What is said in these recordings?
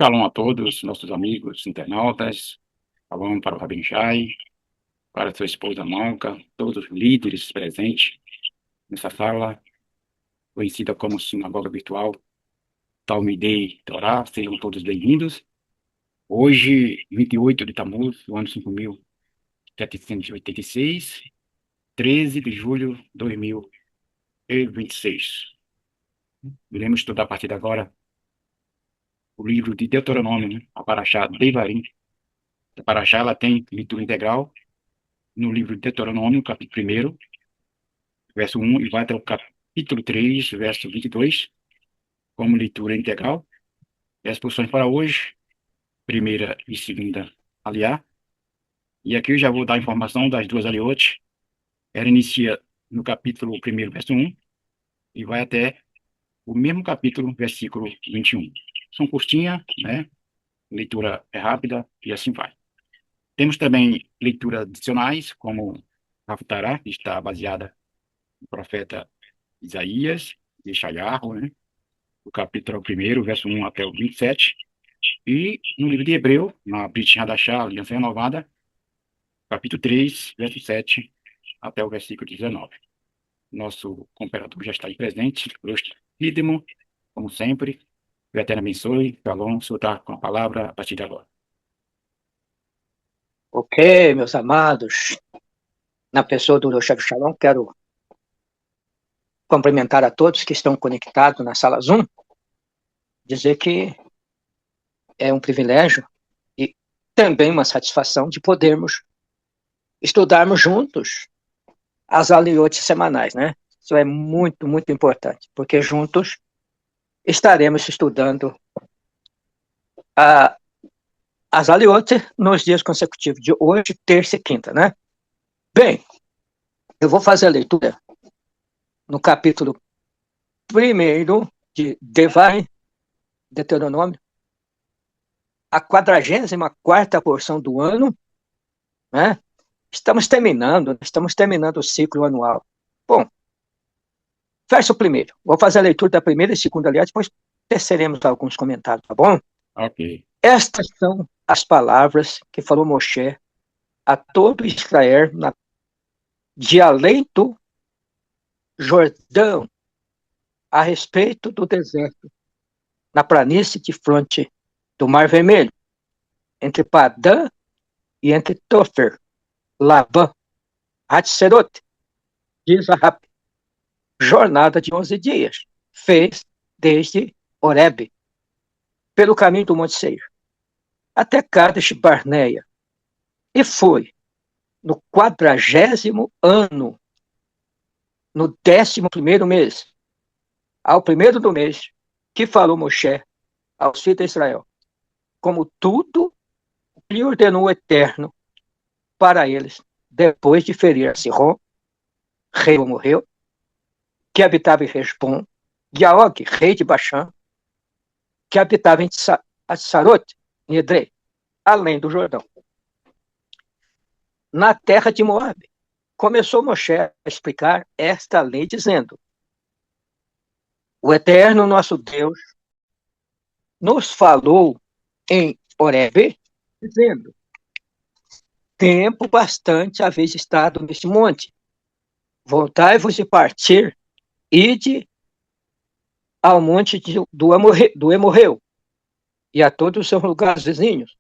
Shalom a todos, nossos amigos internautas. Shalom para o Rabin Shai, para sua esposa Malca, todos os líderes presentes nessa sala, conhecida como Sinagoga Virtual Talmidei Torá. Sejam todos bem-vindos. Hoje, 28 de Tammuz, do ano 5786, 13 de julho de 2026. Iremos estudar a partir de agora o livro de Deuteronômio, né? A Paraxá Devarim. A Paraxá ela tem leitura integral no livro de Deuteronômio, capítulo 1, verso 1, e vai até o capítulo 3, verso 22, como leitura integral. E as posições para hoje, primeira e segunda aliá. E aqui eu já vou dar a informação das duas aliotes. Ela inicia no capítulo 1, verso 1, e vai até o mesmo capítulo, versículo 21. São curtinhas, né? Leitura é rápida e assim vai. Temos também leituras adicionais, como Haftarah, que está baseada no profeta Isaías, de Yeshayahu, né? O capítulo 1, verso 1 até o 27, e no livro de Hebreu, na Brit Hadashah, Aliança Renovada, capítulo 3, verso 7 até o versículo 19. Nosso comperador já está aí presente, Rosto Ridmo, como sempre. O Eterno abençoe. Shalom, soltar com a palavra a partir de agora. Ok, meus amados, na pessoa do Rosh Shalom, quero cumprimentar a todos que estão conectados na sala Zoom, dizer que é um privilégio e também uma satisfação de podermos estudarmos juntos as aliotes semanais, né? Isso é muito, muito importante, porque juntos estaremos estudando as aliotes nos dias consecutivos de hoje, terça e quinta, né? Bem, eu vou fazer a leitura no capítulo 1 de Devarim, Deuteronômio, a 44ª porção do ano, né? Estamos terminando o ciclo anual. Bom, verso primeiro. Vou fazer a leitura da primeira e segunda, aliás, depois teceremos alguns comentários, tá bom? Ok. Estas são as palavras que falou Moshe a todo Israel de além do Jordão, a respeito do deserto, na planície de fronte do Mar Vermelho, entre Padã e entre Tofer, Labã, Hatzerote, diz a Rap, jornada de 11 dias. Fez desde Horebe, pelo caminho do Monte Seir, até Cádiz Barneia. E foi no 40º ano, no 11º mês, ao primeiro do mês, que falou Moshe aos filhos de Israel, como tudo lhe ordenou o Eterno para eles, depois de ferir a Sihon, rei morreu, que habitava em Hesbom, e a Og, rei de Baxã, que habitava em Atsarote, em Edrei, além do Jordão, na terra de Moabe. Começou Moshe a explicar esta lei, dizendo: o Eterno nosso Deus nos falou em Horebe, dizendo: tempo bastante haveis estado neste monte, voltai-vos de partir, ide ao monte do Emorreu, e a todos os seus lugares vizinhos,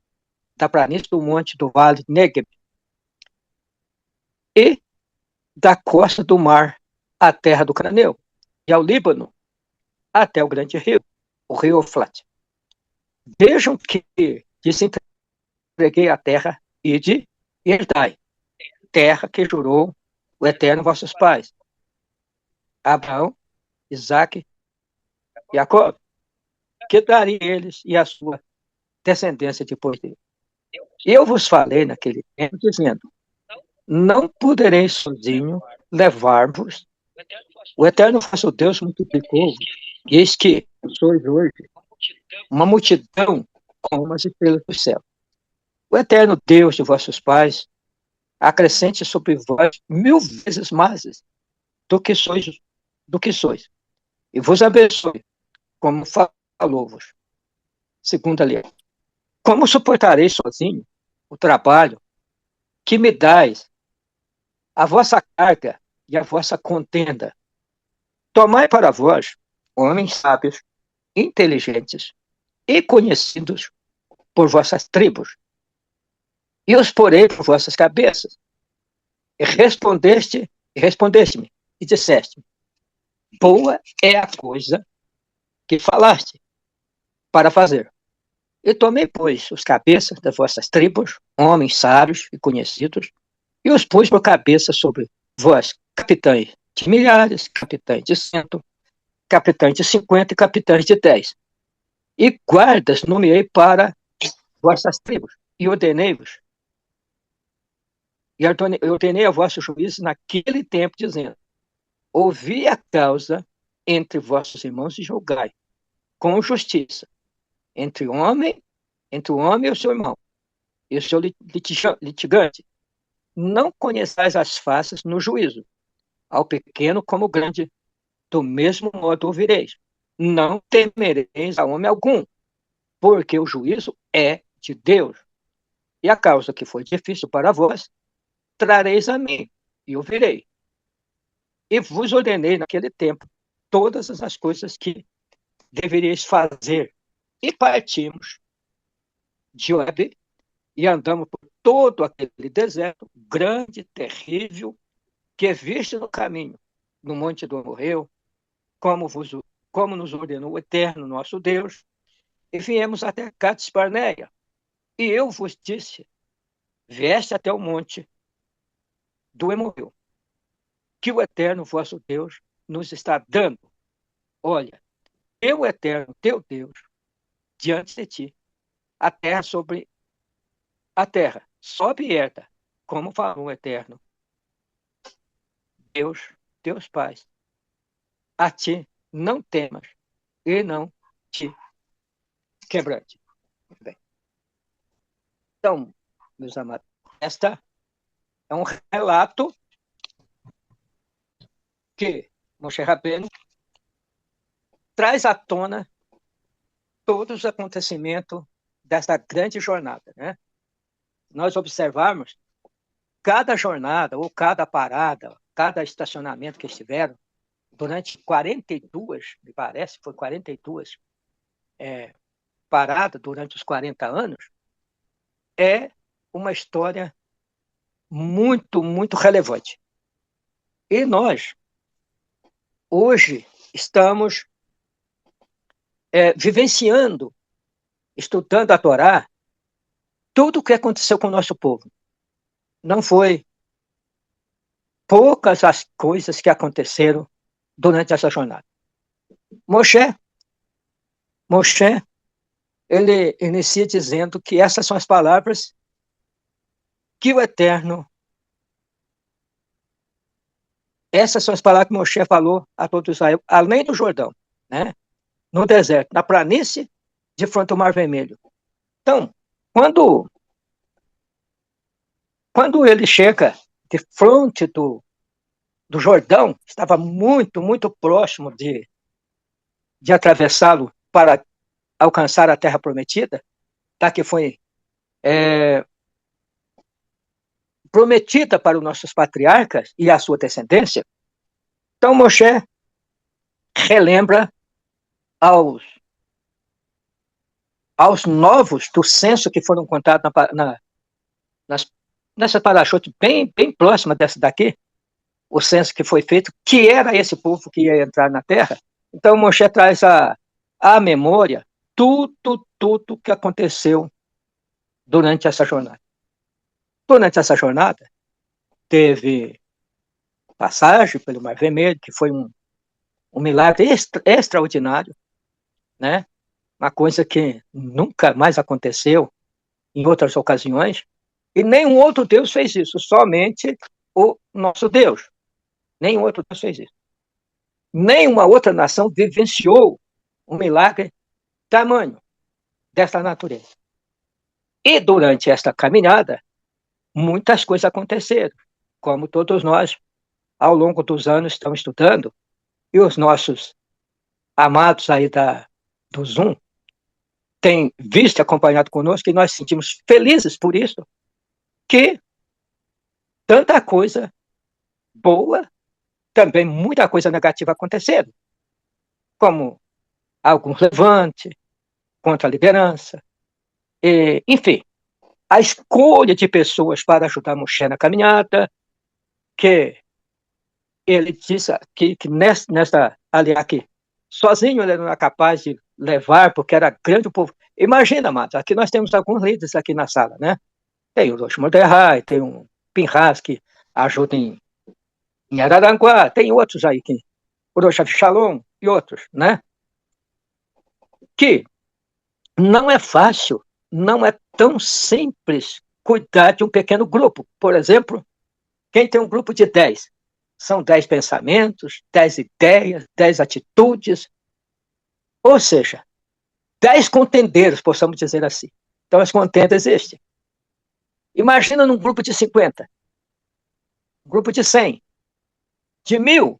da planície do monte do vale de Negeb, e da costa do mar à terra do Cananeu, e ao Líbano, até o grande rio, o rio Eufrate. Vejam que disse: entreguei a terra, ide e herdai, terra que jurou o Eterno vossos pais, Abraão, Isaque e Jacó, que daria eles e a sua descendência depois dele. Eu vos falei naquele tempo, dizendo: não podereis sozinho levar-vos. O Eterno vosso Deus multiplicou-vos, e eis que sois hoje uma multidão como as estrelas do céu. O Eterno Deus de vossos pais acrescente sobre vós 1000 vezes mais do que sois, e vos abençoe, como falou-vos. Segunda linha. Como suportarei sozinho o trabalho que me dais, a vossa carga e a vossa contenda? Tomai para vós, homens sábios, inteligentes e conhecidos por vossas tribos, e os porei por vossas cabeças. E respondeste-me, e disseste: boa é a coisa que falaste para fazer. E tomei, pois, os cabeças das vossas tribos, homens sábios e conhecidos, e os pus por cabeça sobre vós, capitães de milhares, capitães de 100, capitães de 50 e capitães de 10. E guardas nomeei para vossas tribos, e ordenei-vos, e ordenei a vossos juízes naquele tempo, dizendo: ouvi a causa entre vossos irmãos e julgai, com justiça, entre o homem e o seu irmão, e o seu litigante. Não conheçais as faces no juízo, ao pequeno como ao grande, do mesmo modo ouvireis. Não temereis a homem algum, porque o juízo é de Deus. E a causa que foi difícil para vós, trareis a mim, e ouvirei. E vos ordenei naquele tempo todas as coisas que deveríeis fazer. E partimos de Joabe e andamos por todo aquele deserto, grande, terrível, que viste no caminho, no monte do Amorreu, como nos ordenou o Eterno, nosso Deus, e viemos até Cades Barneia. E eu vos disse: vieste até o monte do Amorreu, que o Eterno, vosso Deus, nos está dando. Olha, eu, Eterno, teu Deus, diante de ti, a terra sobe e herda, como falou o Eterno, Deus, teus pais. A ti não temas e não te quebrante. Bem, então, meus amados, esta é um relato que Moshe Rabbeinu traz à tona todos os acontecimentos desta grande jornada, né? Nós observarmos cada jornada ou cada parada, cada estacionamento que estiveram durante 42, me parece, foi 42 paradas durante os 40 anos, é uma história muito, muito relevante. E nós, hoje, estamos vivenciando, estudando a Torá, tudo o que aconteceu com o nosso povo. Não foi poucas as coisas que aconteceram durante essa jornada. Moshe, ele inicia dizendo que essas são as palavras que o Eterno, essas são as palavras que Moshe falou a todo Israel, além do Jordão, né? No deserto, na planície, de frente ao Mar Vermelho. Então, quando ele chega de frente do Jordão, estava muito, muito próximo de atravessá-lo para alcançar a Terra Prometida, tá? Que foi prometida para os nossos patriarcas e a sua descendência. Então, Moshe relembra aos novos do censo que foram contados nessa parachote bem, bem próxima dessa daqui, o censo que foi feito, que era esse povo que ia entrar na terra. Então, Moshe traz à memória tudo que aconteceu durante essa jornada. Durante essa jornada, teve passagem pelo Mar Vermelho, que foi um milagre extraordinário, né? Uma coisa que nunca mais aconteceu em outras ocasiões, e nenhum outro Deus fez isso, somente o nosso Deus. Nenhum outro Deus fez isso. Nenhuma outra nação vivenciou um milagre tamanho dessa natureza. E durante esta caminhada, muitas coisas aconteceram, como todos nós, ao longo dos anos, estamos estudando, e os nossos amados aí do Zoom tem visto e acompanhado conosco, e nós sentimos felizes por isso, que tanta coisa boa, também muita coisa negativa acontecendo, como alguns levantes contra a liderança, enfim, a escolha de pessoas para ajudar Moshe na caminhada, que ele disse que nesta ali aqui, sozinho ele não era capaz de levar, porque era grande o povo. Imagina, amados, aqui nós temos alguns líderes aqui na sala, né? Tem o Rosh Mordecai, tem um Pinhas que ajuda em Araranguá, tem outros aí, o Rosh Shalom e outros, né? Que não é fácil, não é tão simples cuidar de um pequeno grupo. Por exemplo, quem tem um grupo de 10? São 10 pensamentos, 10 ideias, 10 atitudes, ou seja, 10 contendeiros, possamos dizer assim. Então, as contendas existem. Imagina num grupo de 50, um grupo de 100, de 1000.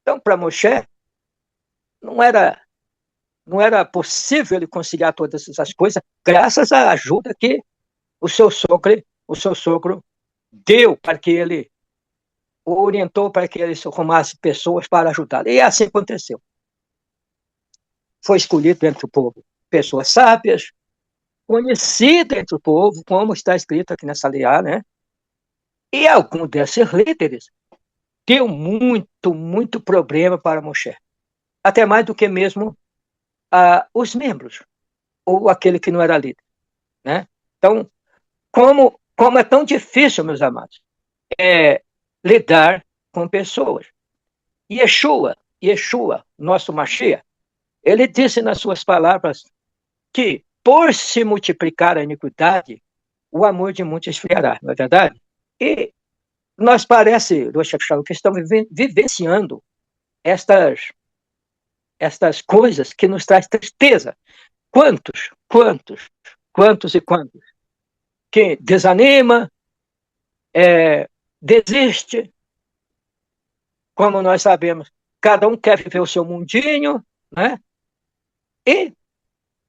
Então, para Moshe, não era possível ele conciliar todas essas coisas, graças à ajuda que o seu sogro deu para que ele orientou para que ele arrumasse pessoas para ajudá-lo. E assim aconteceu. Foi escolhido entre o povo pessoas sábias, conhecidas entre o povo, como está escrito aqui nessa aliá, né? E algum desses líderes deu muito, muito problema para Moshe. Até mais do que mesmo os membros, ou aquele que não era líder, né? Então, como é tão difícil, meus amados, lidar com pessoas. Yeshua, nosso Mashiach, ele disse nas suas palavras que, por se multiplicar a iniquidade, o amor de muitos esfriará, não é verdade? E nós parece, Rosh Hashanah, que estamos vivenciando estas coisas que nos traz tristeza. Quantos e quantos que desanima, desiste, como nós sabemos, cada um quer viver o seu mundinho, né? E,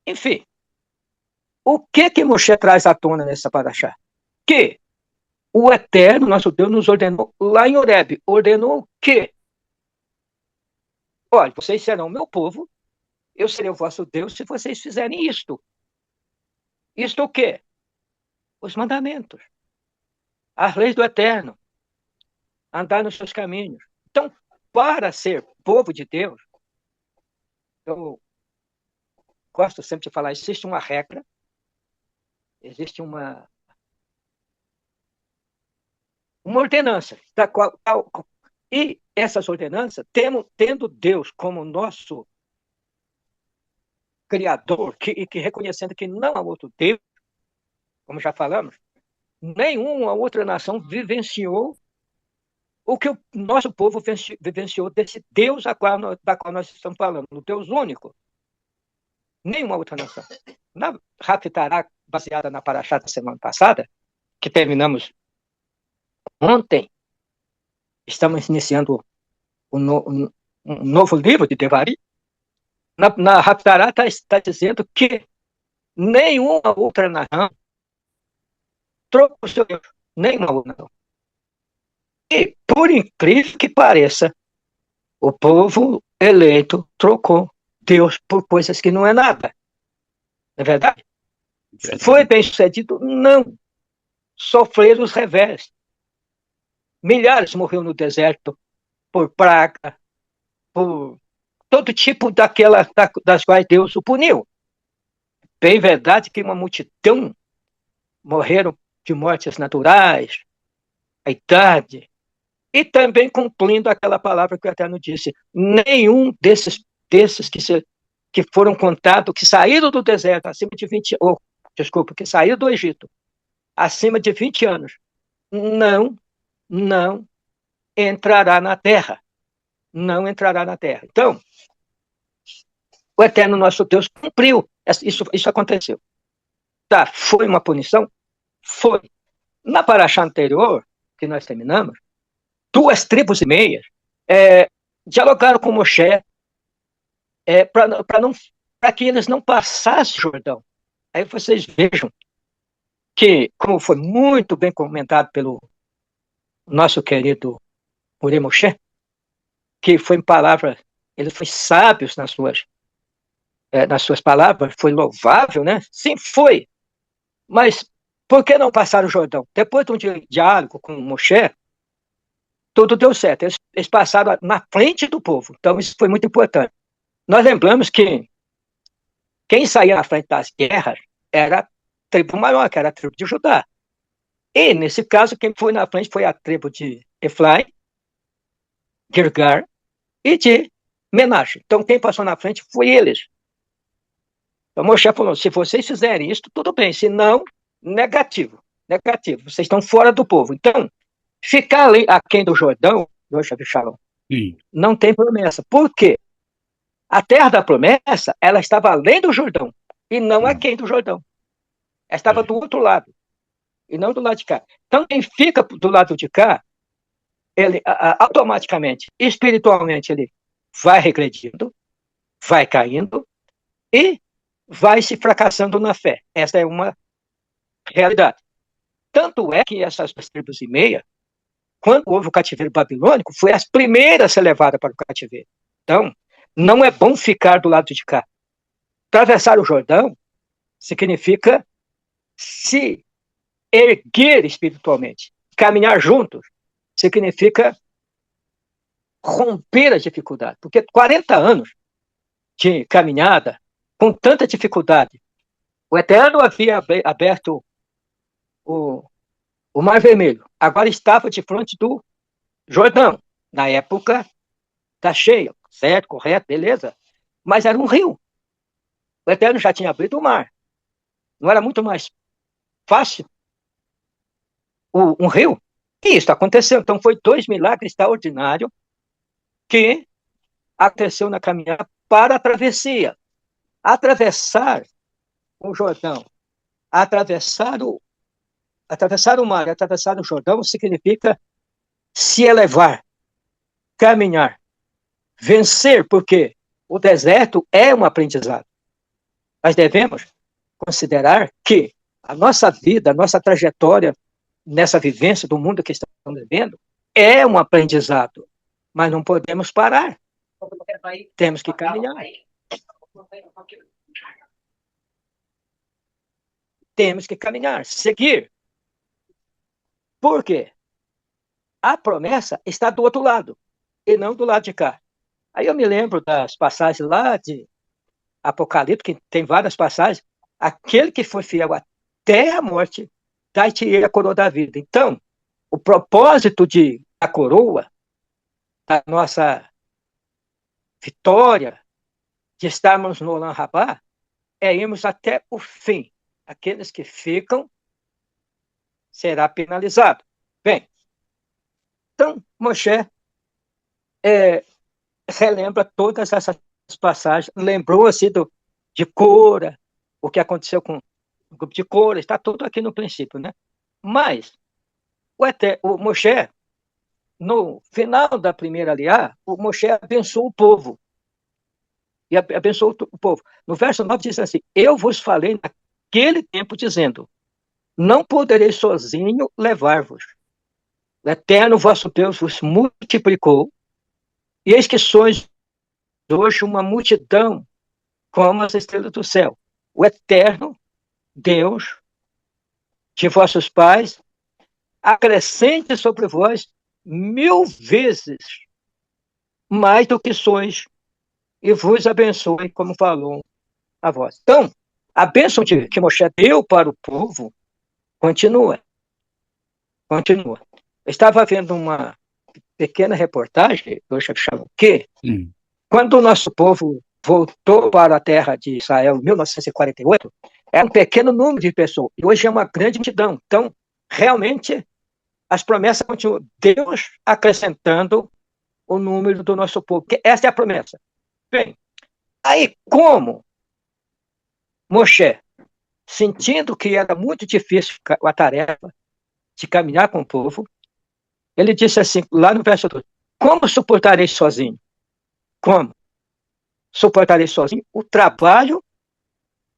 enfim, o que Moshe traz à tona nessa paraxá? Que o Eterno, nosso Deus, nos ordenou lá em Horebe, ordenou que, olha, vocês serão meu povo, eu serei o vosso Deus se vocês fizerem isto. Isto o quê? Os mandamentos, as leis do Eterno, andar nos seus caminhos. Então, para ser povo de Deus, eu gosto sempre de falar, existe uma regra, existe uma ordenança, e essas ordenanças, tendo Deus como nosso Criador, que reconhecendo que não há outro Deus, como já falamos, nenhuma outra nação vivenciou o que o nosso povo vivenciou desse Deus da qual nós estamos falando, o Deus único. Nenhuma outra nação. Na Haftarah, baseada na Paraxá da semana passada, que terminamos ontem, estamos iniciando um novo livro de Devarim. Na Haftarah está dizendo que nenhuma outra nação trocou o seu Deus. Nenhuma outra nação. E, por incrível que pareça, o povo eleito trocou Deus por coisas que não é nada. Não é verdade? Foi bem sucedido? Não. Sofreram os revés. Milhares morreram no deserto por praga, por todo tipo das quais Deus o puniu. Bem verdade que uma multidão morreram de mortes naturais, a idade, e também cumprindo aquela palavra que o Eterno disse, nenhum desses que foram contados, que saíram do deserto acima de 20, que saíram do Egito acima de 20 anos, não entrará na terra. Não entrará na terra. Então, o Eterno nosso Deus cumpriu. Isso aconteceu. Tá, foi uma punição? Foi. Na paraxá anterior, que nós terminamos, 2 tribos e meias dialogaram com Moshe para não para que eles não passassem o Jordão. Aí vocês vejam que, como foi muito bem comentado pelo nosso querido Uri Moshe, que foi em palavras, ele foi sábio nas suas palavras, foi louvável, né? Sim, foi. Mas por que não passar o Jordão? Depois de um diálogo com Moshe, tudo deu certo. Eles passaram na frente do povo. Então, isso foi muito importante. Nós lembramos que quem saía na frente das guerras era a tribo maior, que era a tribo de Judá. E, nesse caso, quem foi na frente foi a tribo de Efraim, Girgar e de Menashe. Então, quem passou na frente foi eles. Então, Moshe falou, se vocês fizerem isso, tudo bem. Se não, negativo. Negativo. Vocês estão fora do povo. Então, ficar ali aquém do Jordão, não tem promessa. Por quê? A terra da promessa, ela estava além do Jordão, e não aquém do Jordão. Ela estava do outro lado, e não do lado de cá. Então, quem fica do lado de cá, ele automaticamente, espiritualmente, ele vai regredindo, vai caindo, e vai se fracassando na fé. Essa é uma realidade. Tanto é que essas tribos e meia, quando houve o cativeiro babilônico, foi as primeiras a ser levadas para o cativeiro. Então, não é bom ficar do lado de cá. Atravessar o Jordão significa se erguer espiritualmente. Caminhar juntos significa romper a dificuldade. Porque 40 anos de caminhada, com tanta dificuldade, o Eterno havia aberto o Mar Vermelho. Agora estava de frente do Jordão. Na época, está cheio, certo, correto, beleza. Mas era um rio. O Eterno já tinha abrido o mar. Não era muito mais fácil um rio? E isso aconteceu. Então, foi 2 milagres extraordinários que aconteceu na caminhada para a travessia. Atravessar o Jordão, atravessar o mar, atravessar o Jordão significa se elevar, caminhar, vencer, porque o deserto é um aprendizado. Nós devemos considerar que a nossa vida, a nossa trajetória nessa vivência do mundo que estamos vivendo é um aprendizado, mas não podemos parar. Temos que caminhar. Temos que caminhar, seguir. Por quê? A promessa está do outro lado, e não do lado de cá. Aí eu me lembro das passagens lá de Apocalipse, que tem várias passagens, aquele que foi fiel até a morte, dá-te a coroa da vida. Então, o propósito da coroa, da nossa vitória, de estarmos no Olam Rabá, é irmos até o fim. Aqueles que ficam será penalizado. Bem, então, Moshe relembra todas essas passagens, lembrou-se de Cora, o que aconteceu com o grupo de Cora, está tudo aqui no princípio, né? Mas o Moshe, no final da primeira aliá, o Moshe abençoou o povo. E abençoou o povo. No verso 9 diz assim, eu vos falei naquele tempo dizendo, não poderei sozinho levar-vos. O Eterno vosso Deus vos multiplicou, e eis que sois hoje uma multidão como as estrelas do céu. O Eterno Deus de vossos pais acrescente sobre vós 1000 vezes mais do que sois e vos abençoe como falou a vós. Então, a bênção que Moshe deu para o povo continua. Eu estava vendo uma pequena reportagem, que quando o nosso povo voltou para a terra de Israel em 1948, era um pequeno número de pessoas, e hoje é uma grande multidão. Então, realmente, as promessas continuam. Deus acrescentando o número do nosso povo, porque essa é a promessa. Bem, aí como Moshe, sentindo que era muito difícil a tarefa de caminhar com o povo, ele disse assim, lá no verso 2, como suportarei sozinho? Como? suportarei sozinho o trabalho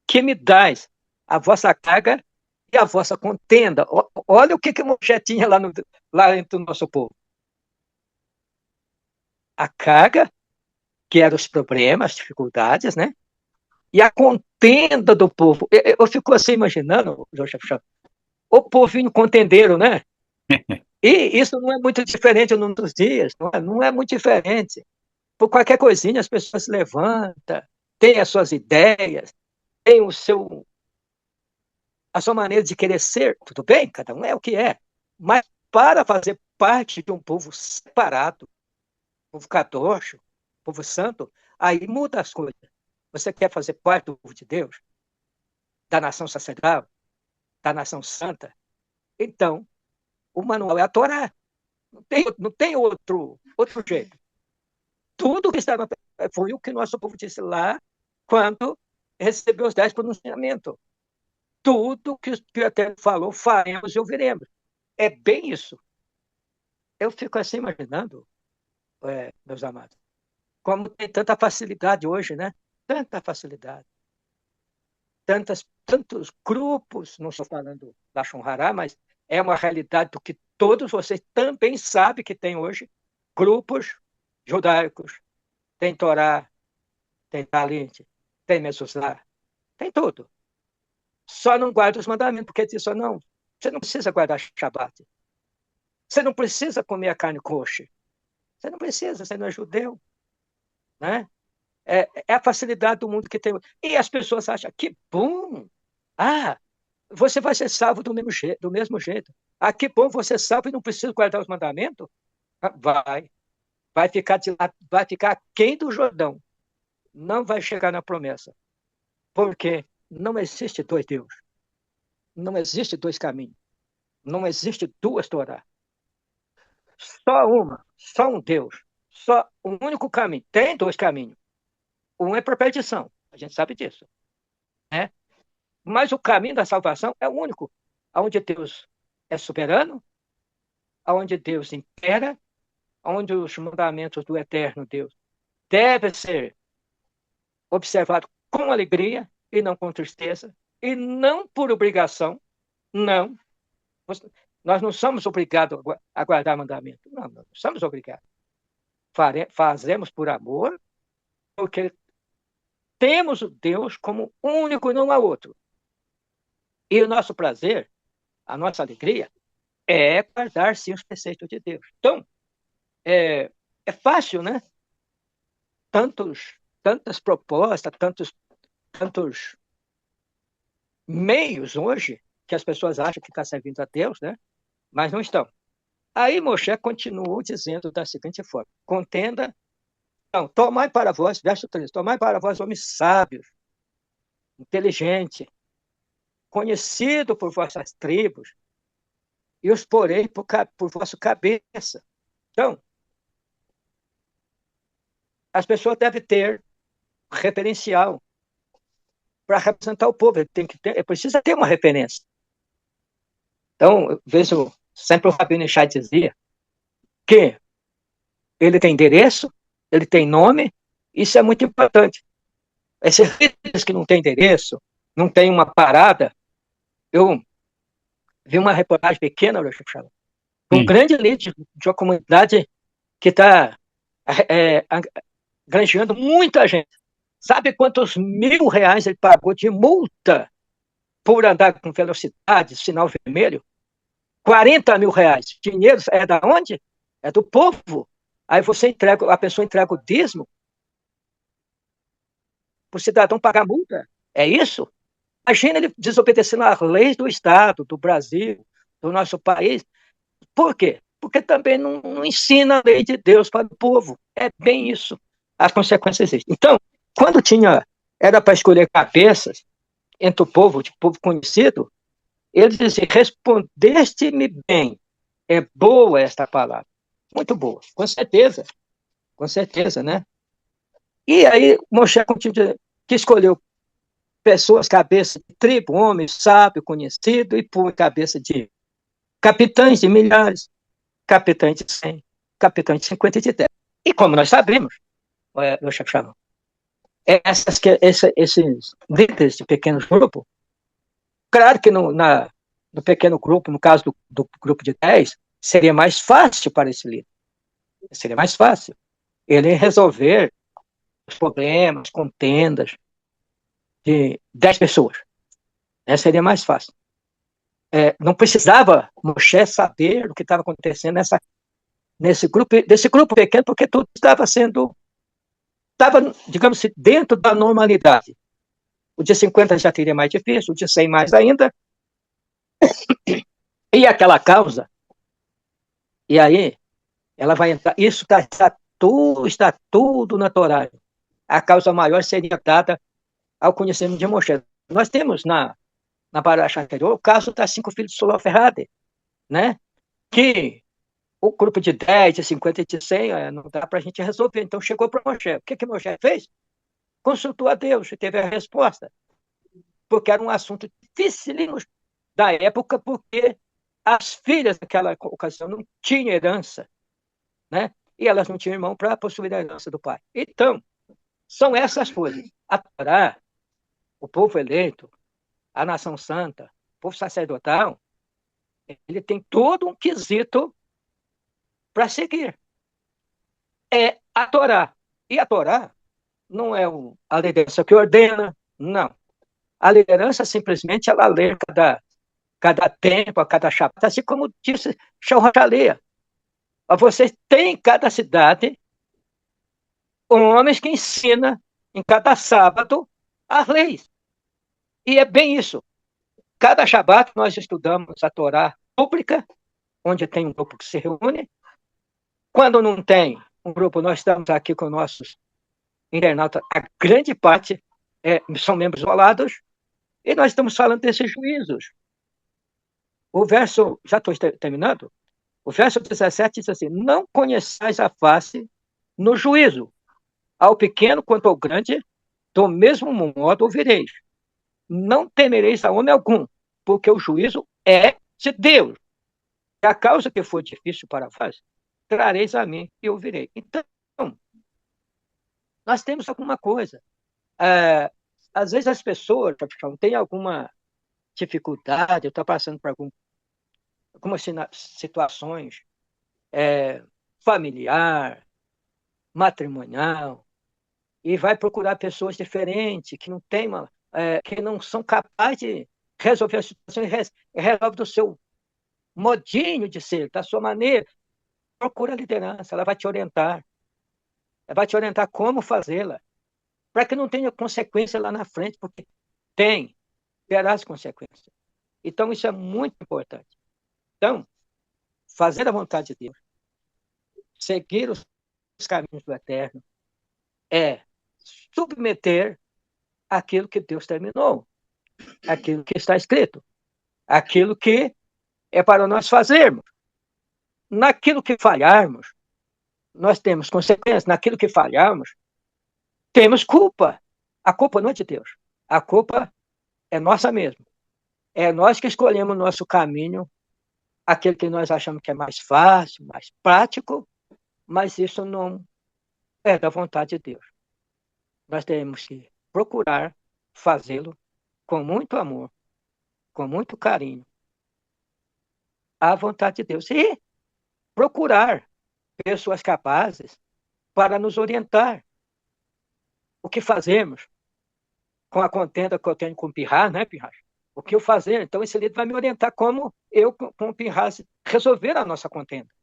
que me dás, a vossa carga e a vossa contenda. Olha o que Moisés tinha lá entre o nosso povo. A carga, que eram os problemas, as dificuldades, né? E a contenda do povo. Eu fico assim imaginando, o povinho contendeiro, né? E isso não é muito diferente nos dias, não é muito diferente. Por qualquer coisinha as pessoas se levantam, têm as suas ideias, têm a sua maneira de querer ser, tudo bem, cada um é o que é. Mas para fazer parte de um povo separado, povo católico, povo santo, aí muda as coisas. Você quer fazer parte do povo de Deus, da nação sacerdotal, da nação santa? Então, o manual é a Torá. Não tem outro jeito. Tudo que está na foi o que nosso povo disse lá quando recebeu os 10 pronunciamentos. Tudo que o Eterno falou, faremos e ouviremos. É bem isso. Eu fico assim imaginando, meus amados, como tem tanta facilidade hoje, né? Tanta facilidade. Tantos grupos, não estou falando da Shonhará, mas é uma realidade do que todos vocês também sabem que tem hoje, grupos judaicos, tem Torá, tem Talit, tem Mezuzá, tem tudo. Só não guarda os mandamentos, porque diz só não, você não precisa guardar Shabat. Você não precisa comer a carne kosher. Você não precisa, você não é judeu. Né? É a facilidade do mundo que tem. E as pessoas acham, que bom! Ah, você vai ser salvo do mesmo jeito. Ah, que bom, você é salvo e não precisa guardar os mandamentos? Ah, vai ficar vai ficar aquém do Jordão. Não vai chegar na promessa. Porque não existe dois deuses. Não existe dois caminhos. Não existe duas Torá. Só um Deus. Só um único caminho. Tem dois caminhos. Um é para a perdição. A gente sabe disso. Né? Mas o caminho da salvação é o único. Onde Deus é soberano, onde Deus impera, onde os mandamentos do eterno Deus devem ser observados com alegria e não com tristeza, e não por obrigação, não. Nós não somos obrigados a guardar mandamento. Não somos obrigados. Fazemos por amor, porque temos o Deus como único e não há outro. E o nosso prazer, a nossa alegria, é guardar, sim, os preceitos de Deus. Então, é fácil, né? Tantas propostas, tantos meios hoje que as pessoas acham que está servindo a Deus, né? Mas não estão. Aí Moshe continuou dizendo da seguinte forma: contenda, não, tomai para vós, verso 3, tomai para vós homens sábios, inteligentes, conhecido por vossas tribos, e os porei por vossa cabeça. Então, as pessoas devem ter referencial para representar o povo. Precisa ter uma referência. Então, eu vejo, sempre o Rabino Ishai dizia que ele tem endereço, ele tem nome, isso é muito importante. Esses líderes que não têm endereço, não tem uma parada. Eu vi uma reportagem pequena, um grande líder de uma comunidade que está granjeando muita gente. Sabe quantos R$ 1.000 ele pagou de multa por andar com velocidade, sinal vermelho? R$ 40.000. Dinheiro é da onde? É do povo. Aí a pessoa entrega o dízimo para o cidadão pagar multa. É isso? Imagina ele desobedecendo às leis do Estado, do Brasil, do nosso país. Por quê? Porque também não ensina a lei de Deus para o povo. É bem isso. As consequências existem. Então, quando era para escolher cabeças entre o povo, de povo conhecido, ele dizia, respondeste-me bem. É boa esta palavra. Muito boa, com certeza, né? E aí, Moshe continua, que escolheu pessoas, cabeça de tribo, homem, sábio, conhecido, e por cabeça de capitães de milhares, capitães de 100, capitães de 50 e de 10. E como nós sabemos, meu chefe chamou, esses líderes de pequenos grupos, claro que no pequeno grupo, no caso do grupo de 10, seria mais fácil para esse líder. Seria mais fácil ele resolver os problemas, contendas de 10 pessoas. Né? Seria mais fácil. Não precisava Moshe saber o que estava acontecendo desse grupo pequeno, porque tudo estava, digamos assim, dentro da normalidade. O de 50 já teria mais difícil, o de 100 mais ainda. E aquela causa, e aí ela vai entrar, isso está tudo na Torá. A causa maior seria dada ao conhecimento de Moshe. Nós temos na paraxá anterior o caso das 5 filhos de Soloferrade, né? Que o grupo de 10, de 50 e de 100 não dá para a gente resolver. Então chegou para Moshe. O que Moshe fez? Consultou a Deus e teve a resposta. Porque era um assunto dificílimo da época, porque as filhas naquela ocasião não tinham herança, né? E elas não tinham irmão para possuir a herança do pai. Então, são essas coisas. A Torá, o povo eleito, a nação santa, o povo sacerdotal, ele tem todo um quesito para seguir. É a Torá. E a Torá não é a liderança que ordena, não. A liderança simplesmente ela lê cada tempo, a cada chapa, assim como disse Shauhachalia. Você tem em cada cidade homens que ensinam em cada sábado as leis. E é bem isso. Cada Shabat nós estudamos a Torá pública, onde tem um grupo que se reúne. Quando não tem um grupo, nós estamos aqui com nossos internautas. A grande parte são membros isolados. E nós estamos falando desses juízos. O verso, já estou terminando, o verso 17 diz assim, não conheçais a face no juízo, ao pequeno quanto ao grande, do mesmo modo ouvireis. Não temereis a homem algum, porque o juízo é de Deus. E a causa que for difícil para vós, trareis a mim e ouvirei. Então, nós temos alguma coisa. Às vezes as pessoas têm alguma dificuldade, estão passando por algumas situações familiar, matrimonial, e vai procurar pessoas diferentes, que não tem que não são capazes de resolver a situação e resolve do seu modinho de ser, da sua maneira. Procura a liderança, ela vai te orientar. Ela vai te orientar como fazê-la, para que não tenha consequência lá na frente, porque terá as consequências. Então, isso é muito importante. Então, fazer a vontade de Deus, seguir os caminhos do Eterno, é submeter aquilo que Deus terminou, aquilo que está escrito, aquilo que é para nós fazermos. Naquilo que falharmos, nós temos consequências. Naquilo que falharmos, temos culpa. A culpa não é de Deus. A culpa é nossa mesmo. É nós que escolhemos o nosso caminho, aquele que nós achamos que é mais fácil, mais prático, mas isso não é da vontade de Deus. Nós temos que procurar fazê-lo com muito amor, com muito carinho, à vontade de Deus. E procurar pessoas capazes para nos orientar. O que fazemos com a contenda que eu tenho com o Pirras, né, Pirras? O que eu fazer? Então, esse livro vai me orientar como eu, com o Pirras, resolver a nossa contenda.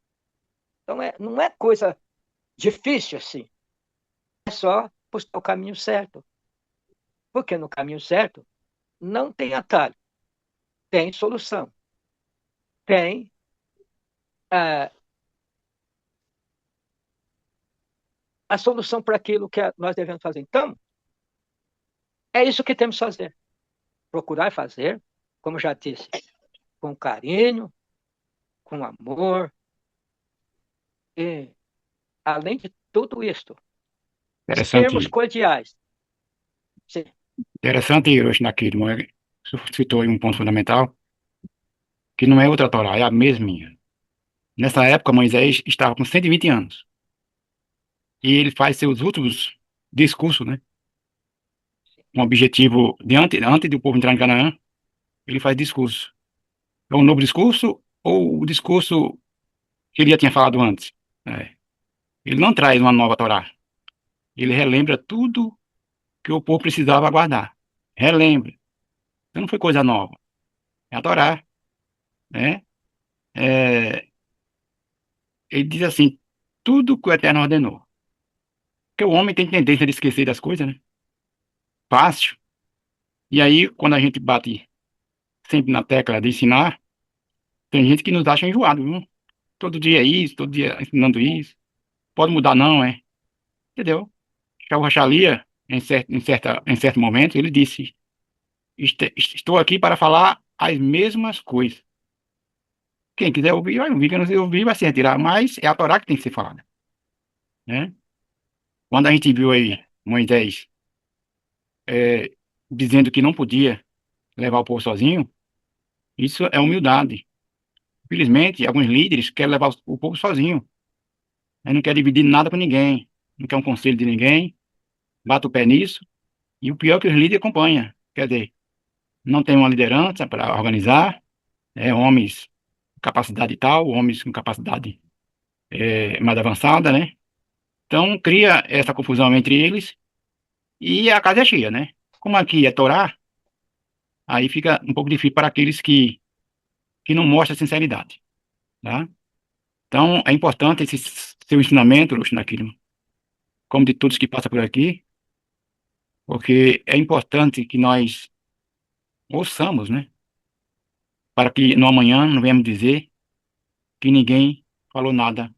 Então, não é coisa difícil assim. É só buscar o caminho certo. Porque no caminho certo não tem atalho, tem solução. Tem a solução para aquilo que nós devemos fazer. Então, é isso que temos que fazer. Procurar fazer, como já disse, com carinho, com amor. E, além de tudo isso, sermos Interessante, cordiais. Sim. interessante, Hiroshi Nakirimo, você citou aí um ponto fundamental, que não é outra Torá, é a mesma. Nessa época, Moisés estava com 120 anos. E ele faz seus últimos discursos, né? um objetivo de antes do povo entrar em Canaã, ele faz discurso. É um novo discurso ou o discurso que ele já tinha falado antes? É. Ele não traz uma nova Torá. Ele relembra tudo que o povo precisava aguardar. Relembra. Então não foi coisa nova. É a Torá, né? É, ele diz assim, tudo que o Eterno ordenou. Porque o homem tem tendência de esquecer das coisas, né? Fácil. E aí, quando a gente bate sempre na tecla de ensinar, tem gente que nos acha enjoado, viu? Todo dia é isso, todo dia ensinando isso. Pode mudar não, é? Entendeu? Shaul Rachalia, em certo momento, ele disse, Estou aqui para falar as mesmas coisas. Quem quiser ouvir, vai ouvir. Quem não quiser ouvir, vai se retirar. Mas é a Torá que tem que ser falada, né? Quando a gente viu aí Moisés é, dizendo que não podia levar o povo sozinho, isso é humildade. Infelizmente, alguns líderes querem levar o povo sozinho. Aí não quer dividir nada com ninguém. Não quer um conselho de ninguém. Bate o pé nisso. E o pior é que os líderes acompanham. Quer dizer, não tem uma liderança para organizar. Homens com capacidade tal, homens com capacidade mais avançada, né? Então, cria essa confusão entre eles e a casa é cheia, né? Como aqui é Torá, aí fica um pouco difícil para aqueles que não mostram sinceridade, tá? Então, é importante esse seu ensinamento, Luxo, naquilo, como de todos que passam por aqui, porque é importante que nós ouçamos, né? Para que no amanhã não venhamos dizer que ninguém falou nada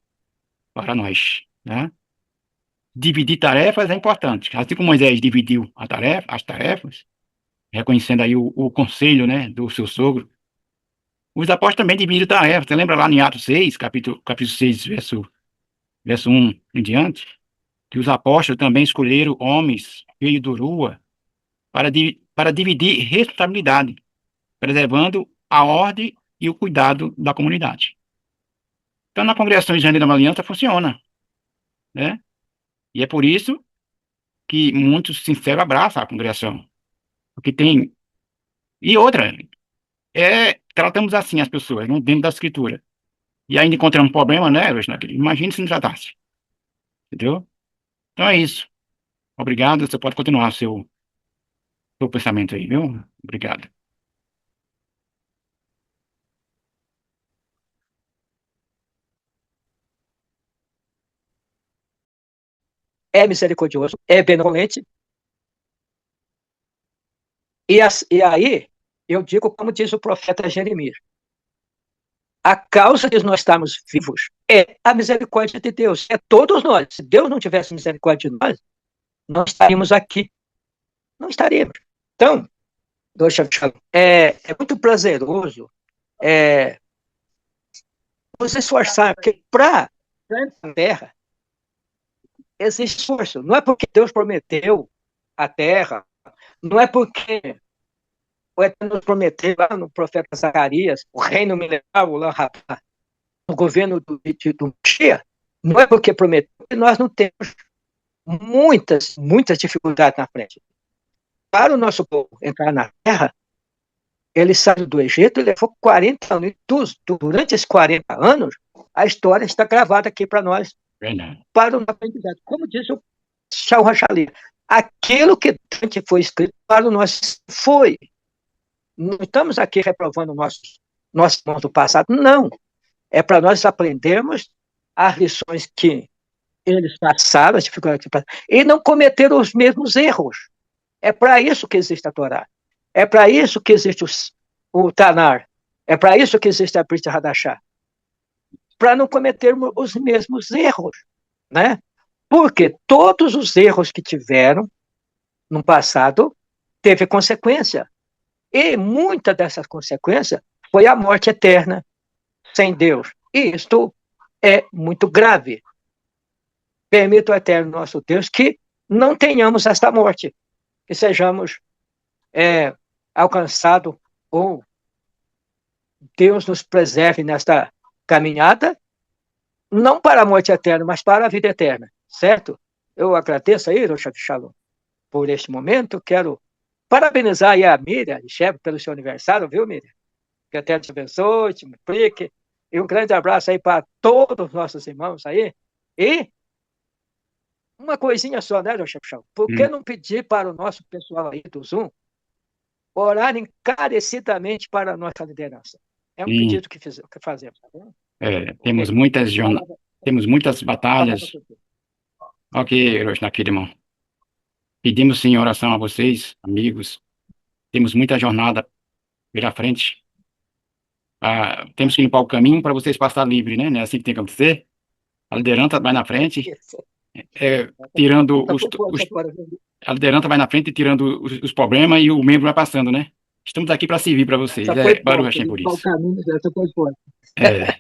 para nós, né? Dividir tarefas é importante. Assim como Moisés dividiu as tarefas, reconhecendo aí o conselho, né, do seu sogro, os apóstolos também dividiram tarefas. Você lembra lá em Atos 6, capítulo 6, verso 1 em diante, que os apóstolos também escolheram homens cheios de rua para dividir responsabilidade, preservando a ordem e o cuidado da comunidade. Então, na congregação de Janeiro da Aliança funciona, né? E é por isso que muitos sinceros abraçam a congregação. Porque tem. E outra, tratamos assim as pessoas, não dentro da escritura. E ainda encontramos um problema, né, Luciano? Imagine se não tratasse. Entendeu? Então é isso. Obrigado. Você pode continuar seu pensamento aí, viu? Obrigado. É misericordioso, é benevolente. E aí, eu digo como diz o profeta Jeremias, a causa de nós estarmos vivos é a misericórdia de Deus. É todos nós. Se Deus não tivesse misericórdia de nós, não estaríamos aqui. Não estaríamos. Então, é muito prazeroso nos esforçar, porque para a terra existe esforço. Não é porque Deus prometeu a terra, não é porque o Eterno nos prometeu lá no profeta Zacarias, o reino milenar, lá, no governo do Messias, não é porque prometeu que nós não temos muitas dificuldades na frente. Para o nosso povo entrar na terra, ele saiu do Egito e levou 40 anos. Durante esses 40 anos, a história está gravada aqui para nós, Verdade. para o nosso aprendizado. Como diz o Shaul Hashali, aquilo que foi escrito para o nosso foi. Não estamos aqui reprovando nossos irmãos do passado, não. É para nós aprendermos as lições que eles passaram, as dificuldades que passaram, e não cometer os mesmos erros. É para isso que existe a Torá. É para isso que existe o Tanar. É para isso que existe a Brit Hadashah. Para não cometermos os mesmos erros, né? Porque todos os erros que tiveram no passado teve consequência. E muita dessas consequências foi a morte eterna sem Deus. E isto é muito grave. Permita o eterno nosso Deus que não tenhamos esta morte, que sejamos alcançados ou Deus nos preserve nesta caminhada, não para a morte eterna, mas para a vida eterna, certo? Eu agradeço aí, Rosh Shalom. por este momento, quero parabenizar aí a Miriam e Chefe pelo seu aniversário, viu, Miriam? Que até te abençoe, te multiplique. E um grande abraço aí para todos os nossos irmãos aí. E uma coisinha só, né, João Chefchão? Por que Hum, não pedir para o nosso pessoal aí do Zoom orar encarecidamente para a nossa liderança? É um sim, pedido que fazemos, tá bom? temos Ok. muitas Palavra, temos muitas palavra batalhas. com você. Ok, Rosnakid, irmão. Pedimos sim oração a vocês, amigos. Temos muita jornada pela frente. Temos que limpar o caminho para vocês passar livre, né? Não é assim que tem que acontecer. A liderança vai na frente, Isso. tirando Tá por força agora, viu? a liderança vai na frente, tirando os problemas e o membro vai passando, né? Estamos aqui para servir para vocês. Essa foi Baruch forte, Hashem por limpar o isso. caminho, essa foi forte. É.